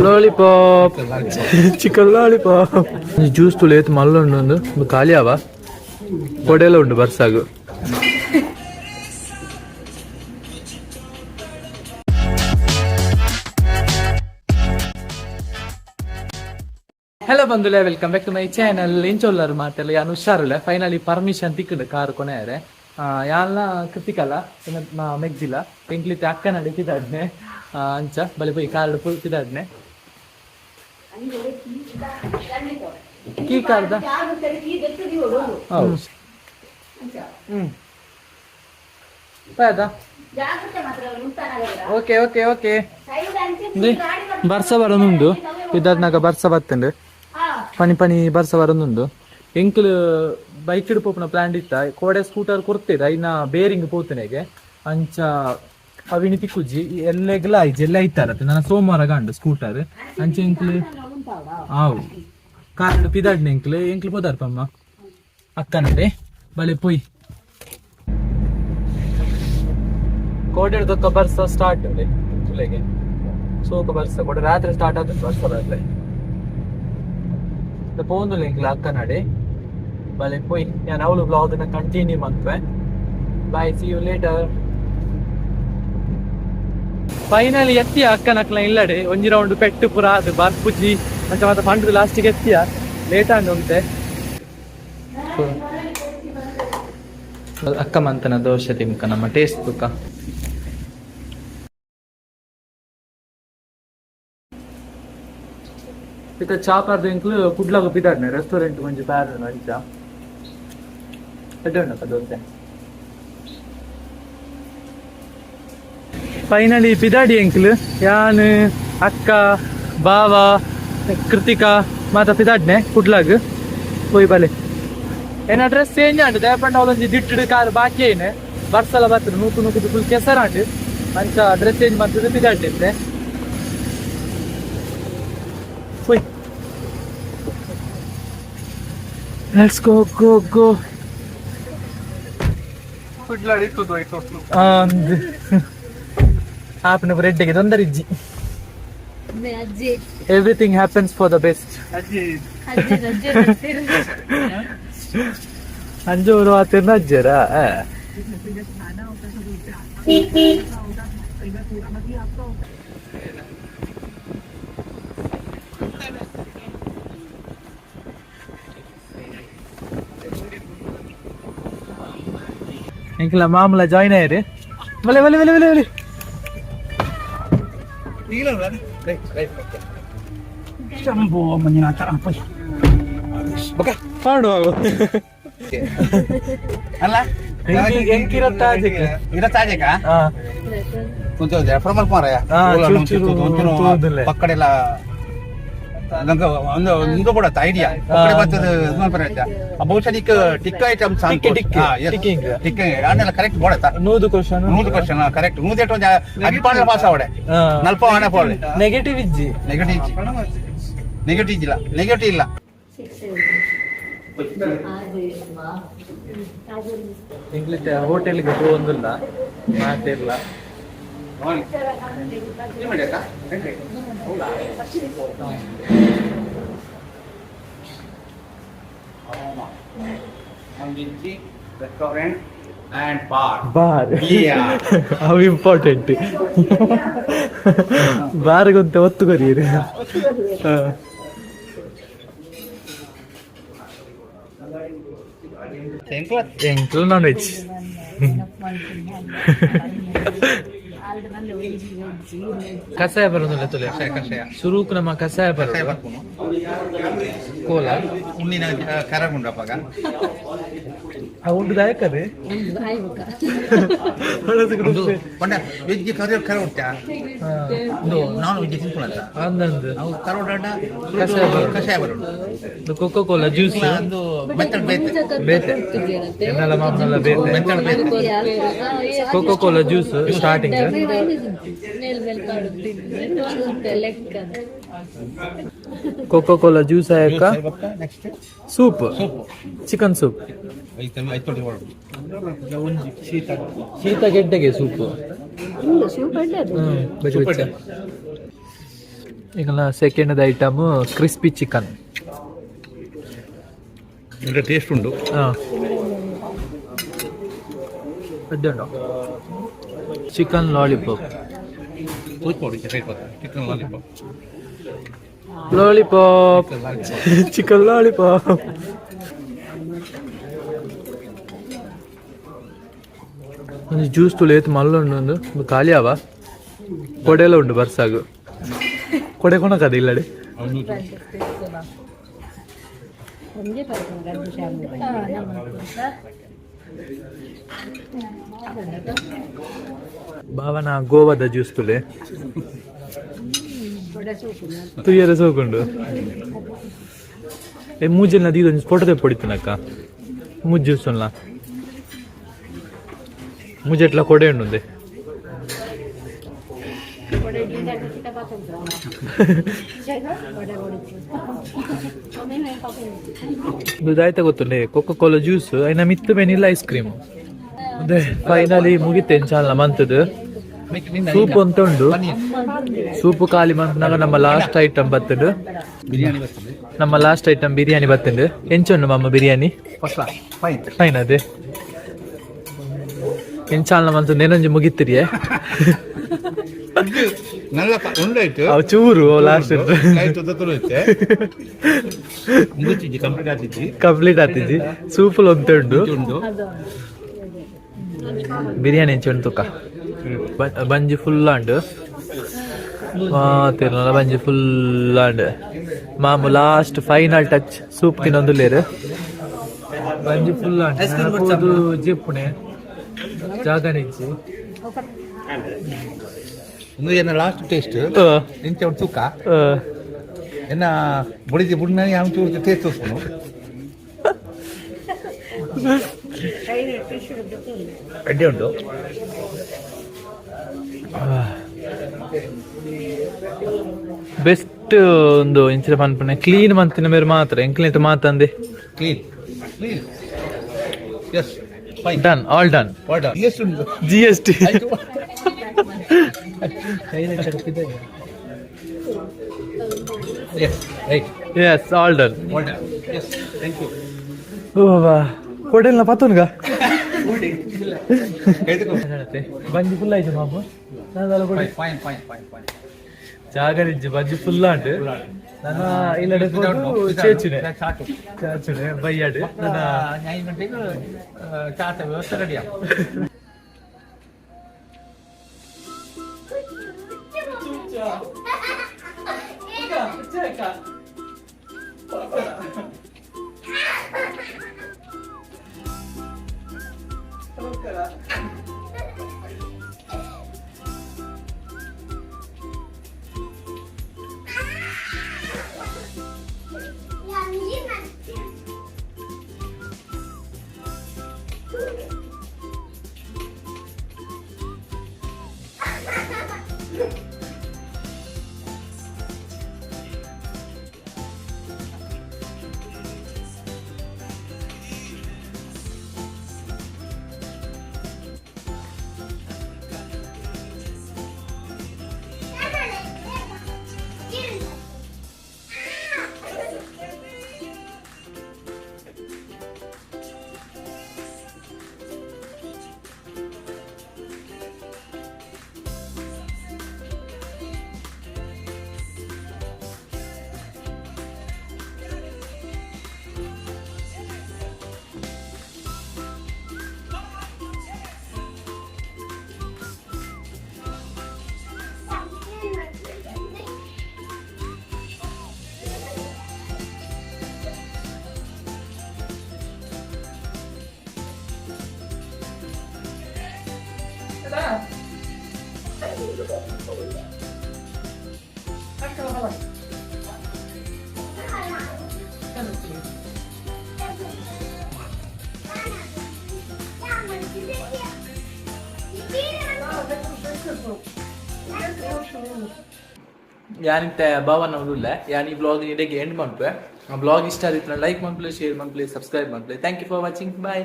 Lollipop chicken lollipop juice ತುಳಿಯತ್ ಮಲ್ಲ ಒಂದು ಖಾಲಿ ಅವ ಕೊಡೆಲ್ಲ ಉಂಟು ಬರ್ಸಾಗು. ಹಲೋ ಬಂಧುಲೆ, welcome back to my channel. ಎಂಚೊಲ್ಲರು ಮಾತೆಲ್ಲ ಯಾನು ಹುಷಾರಿಲ್ಲ. ಫೈನಲಿ ಪರ್ಮಿಷನ್ ತಿಕ್ಕಡು ಕಾರ್ ಕೊನೆಯರೆ ಯಾನ್ಲ ಕೃತಿಕಲ್ಲ ಮೆಗ್ದಿಲ್ಲ ಎಂಕ್ಲಿತ್ತೆ ಅಕ್ಕ ನಡೀತಿದ್ದಾಡ್ನೆ ಅಂಚ ಬಲಿ ಪೋಯಿ ಕಾರ್ಡ್ ಪುಲ್ತಿದ್ದಾಡ್ನೆ ಕೀ ಕಾರ್ದ ಓಕೆ ಓಕೆ ಓಕೆ ಬರ್ಸ ಬರೋನುಂಡು ಇದ್ದಾದ್ನಾಗ ಬರ್ಸ ಬತ್ತಂಡು ಪನಿ ಪನಿ ಬರ್ಸ ಬರೋನುಂಡು ಎಂಕ್ಲು ಬೈಕ್ ಹಿಡ್ಪೋಪನ ಪ್ಲಾನ್ ಇತ್ತ ಕೋಡೆ ಸ್ಕೂಟರ್ ಕೊಡ್ತಿರ ಇನ್ನ ಬೇರಿಂಗ್ ಪೋತನೆಗೆ ಅಂಚ ಅವಿನಿ ತಿಕ್ಕುಜ್ಜಿ ಎಲ್ಲೆಗ್ಲ ಆಯ್ತು ಎಲ್ಲ ಐತಾರತ್ತೆ ನನ್ನ ಸೋಮವಾರ ಗಂಡು ಸ್ಕೂಟರ್ ಅಂಚ ಎಂಕ್ಲು ಆವು ಕಾರ್ ಪಿದಾಡ್ನೆ ಎಂಕ್ಲು ಪೋದಾರ್ಪಮ್ಮ ಅಕ್ಕನಡೆ ಬಲೆ ಪೊಯ್ ಕೋಡೆ ಹಿಡ್ದೊಕ್ಕ ಬರ್ಸ ಸ್ಟಾರ್ಟ್ ತುಲೆಗೆ ಸೋಕ ಬರ್ಸ ಕೋಡೆ ರಾತ್ರಿ ಸ್ಟಾರ್ಟ್ ಆದ ಬರ್ಸ ಬರ್ಲೆ ಪೋಂದುಲ್ಲ ಎಂಕ್ಲ ಅಕ್ಕನಡೆ ಬಲೆ ಪೋಯ್ ನಾನು ಅವಳು ಬ್ಲಾಗ್ನ ಕಂಟಿನ್ಯೂ ಮಾಡ್ತೇವೆ. ಬಾಯ್, ಸಿ ಯು ಲೇಟರ್. ಫೈನಲಿ ಎತ್ತಿಯ ಅಕ್ಕನಕ್ಲ ಇಲ್ಲಡೆ ಒಂಜಿ ರೌಂಡ್ ಪೆಟ್ಟು ಪುರ ಅದು ಬರ್ಪುಜಿ ಅಂತ ಮತ್ತೆ ಫಂಡ್ ಲಾಸ್ಟಿಗೆ ಎತ್ತಿಯ ಲೇಟ್ ಆಂಡ್ ಉಂಟೆ ಅಕ್ಕ ಮಂತನ ದೋಷ ತಿಮ್ಕ ನಮ್ಮ ಟೇಸ್ಟ್ ತುಕ ಇತ್ತ ಚಾಪಾರ್ದು ಎಂಕ್ಲು ಕುಡ್ಲಾಗ ಬಿದ್ದಾಡ್ನೆ ರೆಸ್ಟೋರೆಂಟ್ ಒಂಜಿ ಬ್ಯಾರ ಅಂಚ ಎಡ್ಡಕ್ಕ ದೋಸೆ. ಫೈನಲಿ ಪಿದಾಡಿ ಎಂಕ್ಲು ಯಾನ್ ಅಕ್ಕ ಬಾವ ಕೃತಿಕಾ ಮಾತ ಪಿದಾಡ್ನೆ ಕುಡ್ಲಾಗ ಹೋಯ್ ಬಲೆ ಏನ ಡ್ರೆಸ್ ಚೇಂಜ್ ಆಂಡ್ ದೇಪಂಡ ಅವಳೊಂಜಿ ದಿಟ್ಟು ಕಾರ್ ಬಾಕಿ ಏನೆ ಬರ್ಸಲ ಬರ್ತದೆ ನೂಕು ನೂಕು ಫುಲ್ ಕೆಸರಾಂಡ್ ಅಂಚ ಡ್ರೆಸ್ ಚೇಂಜ್ ಮಾಡ್ತದೆ ಪಿದಾಡ್ನೆ ಹೋಯ್. Let's go, go, go. Kudladi tudo itu. Aapne bread ke andar ijji. Me ajji. Everything happens for the best. Ajji. Anjoro atirna jara. ಎಂಕ್ಲ ಮಾಮೂಲ ಜಾಯ್ನ್ ಆಯ್ರಿ ಬಲೆ ಬಲೆ ಬಲೆ ಬಲೆ ಬಲೆ ಶಂಭೋ ಮಂಜುನಾಥ ಮಾಡುವ ಅಲ್ಲ ಪಕ್ಕಡೆಲ್ಲ ಒಂದು ಕೂಡ ಐಡಿಯಾ ಬಹುಶಃ ಟಿಕ್ ಐಟಮ್ಸ್ ಕರೆಕ್ಟ್ ಬೋಡತ್ತ 100% ಕರೆಕ್ಟ್ 100 ಅಡಿಪಾಡ ಪಾಸ್ ಆವಡೆ ನಲ್ಪ ಹಣ ಪೋಡೆ ನೆಗೆಟಿವ್ ಇಜ್ಜಿ ನೆಗೆಟಿವ್ ಇಲ್ಲ ಇಂಗ್ಲಿಷ್ ಹೋಟೆಲ್ಗೆ ಹೋಗಂದಿಲ್ಲ ಮಾತಿಲ್ಲ restaurant and bar yeah how important bar ಗೊಂತ ಒತ್ತು ಕರೀರಿ ಎಂಕ್ಲು ನಾನ್ ವೆಜ್ ಕಷಾಯ ಬರೋದಿಲ್ಲ ತುಲೆ ಶುರುಕ್ ನಮ್ಮ ಕಷಾಯ ಬರೋದು ಕೋಲ ಉಣ್ಣಿನ ಖರ ಉಂಡಪ್ಪಾಗ ಉಂಡು ದಾಯಕದೆ ವೆಜ್ ಖರ ಉಂಟಾ ನಾನ್ ವೆಜ್ ಸಿಂಪಲ್ ಅಂತ ಅಂದಂದು ಕರೋಡ ಕಷಾಯ ಬರೋದು ಕೊಕ್ಕೋ ಕೋಲಾ ಜ್ಯೂಸ್ ಒಂದು ಮೆತ್ತಡ್ ಬೇತೆ ಎನ್ನೆಲ್ಲ ಮಾಮೂಲ ಬೇತೆ ಮೆತ್ತಡ್ ಬೇತೆ Coca Cola juice starting Coca Cola juice ಆಯಕ ಸೂಪ್ ಚಿಕನ್ ಸೂಪ್ ಶೀತ ಗೆಡ್ಡೆಗೆ ಸೂಪ್ ಈಗ second item crispy chicken. Taste ಉಂಟು. Chicken lollipop. Chicken lollipop. Lollipop chicken lollipop. ಒಂದು ಜ್ಯೂಸ್ ತುಳಿಯತ್ತು ಮಲ್ಲ ಉಂಡು ಒಂದು ಖಾಲಿ ಅವ ಕೊಡೆ ಎಲ್ಲ ಉಂಟು ಬರ್ಸಾಗು ಕೊಡೆ ಕೊಣಕದ ಇಲ್ಲಡೆ ಭಾವನ ಗೋವಾದ ಜ್ಯೂಸ್ ತುಲೆ ತುಯ್ಯರ ಸೋಕೊಂಡು ಮೂಜೆಲ್ಲ ಇದೊಂದು ಫೋಟೋ ತೆಪ್ಪೊಡಿತನಕ್ಕ ಮೂಜ್ ಜ್ಯೂಸ್ ಅಲ್ಲ मुझे एट्ला कोडे उंडुंदे ಇದಾಯ್ತಾ ಗೊತ್ತುಂಡೆ ಕೊಕೊ ಕೋಲಾ ಜ್ಯೂಸ್ ಐನ ಮಿತ್ತು ವೆನಿಲ್ಲಾ ಐಸ್ ಕ್ರೀಮ್ ಅದೇ ಫೈನಲಿ ಮುಗಿತೇನೆ ಚಾಲ ಮಂತದ್ದು ಸೂಪ್ ಅಂತ ಉಂಡು ಸೂಪು ಖಾಲಿ ಮಂತ್ನಾಗ ನಮ್ಮ ಲಾಸ್ಟ್ ಐಟಮ್ ಬರ್ತದೆ ನಮ್ಮ ಲಾಸ್ಟ್ ಐಟಮ್ ಬಿರಿಯಾನಿ ಬರ್ತದೆ ಎಂಚುಂಡು ಮಮ್ಮ ಬಿರಿಯಾನಿ ಫೈನ್ ಅದೇ ಎಂಚಾಲ ಮಂತ ನೆನಂಜಿ ಮುಗಿತಿರಿಯೇ ಚೂರು ಲಾಸ್ಟ್ ಕಂಪ್ಲೀಟ್ ಆತಿಜಿ ಸೂಪಲ್ ಒಂತುಂಡು ಬಿರಿಯಾನಿ ಎಂಚು ತುಕ ಬಂಜಿ ಫುಲ್ ಅಂಡ್ ಮಾತಿರ್ನಲ್ಲ ಬಂಜಿ ಫುಲ್ ಅಂಡ್ ಮಾಮು ಲಾಸ್ಟ್ ಫೈನಲ್ ಟಚ್ ಸೂಪ್ ತಿನ್ನೊಂದು ಲೇರು ಬಂಜಿ ಫುಲ್ ಅಂಡ್ ಜಿಪ್ಪುಣೆ ಜಾಗ ನಿಂಚಿ ಒಂದು ಏನ ಲಾಸ್ಟ್ ಟೇಸ್ಟ್ ಇಂಚ ಒಂದು ತೂಕ ಏನ ಬುಡಿದಿ ಬುಡ್ನ ಯಾವ ಚೂರು ಟೇಸ್ಟ್ ತೋರ್ಸ್ಕೊನು ಅಡ್ಡಿ ಉಂಟು ಬೆಸ್ಟ್ ಒಂದು ಇಂಚಿನ ಪನ್ಪನೆ ಕ್ಲೀನ್ ಮಂತಿನ ಮೇರೆ ಮಾತ್ರ ಎಂಕ್ಲೆಂಟ್ ಮಾತಂದೆ clean clean yes done all done GST yes all done yes thank you hotel ನ ಪತ್ತೋನ್ಗ ಬಂಜಿ ಫುಲ್ ಆಯ್ತು ಮಾಮ fine fine fine fine ಜಾಗ ನಿಜ್ಜು ಬಂಜಿ ಫುಲ್ ಆಂಡ್ ನನ್ನ ಇಲ್ಲಡೆ ಚೇಚುನೆ ಚಾಚುನೆ ಬೈಯಾಡು ನನ್ನ 9 ಗಂಟೆಗೆ ಚಾತ ವ್ಯವಸ್ಥೆ ರೆಡಿ ಯಾನಿಂತ ಭಾವನ ಉಳ್ಳ ಯಾನ್ ಈ ಬ್ಲಾಗ್ ನಿಡೆಗೆ ಎಂಡ್ ಮಾಡ್ಪೆ ಆ ಬ್ಲಾಗ್ ಇಷ್ಟ ಆದಿತ್ತು ಲೈಕ್ ಮಾಡ್ಪ್ಲೆ ಶೇರ್ ಮಾಡ್ಪ್ಲೆ ಸಬ್ಸ್ಕ್ರೈಬ್ ಮಾಡ್ಪ್ಲೆ thank you for watching bye.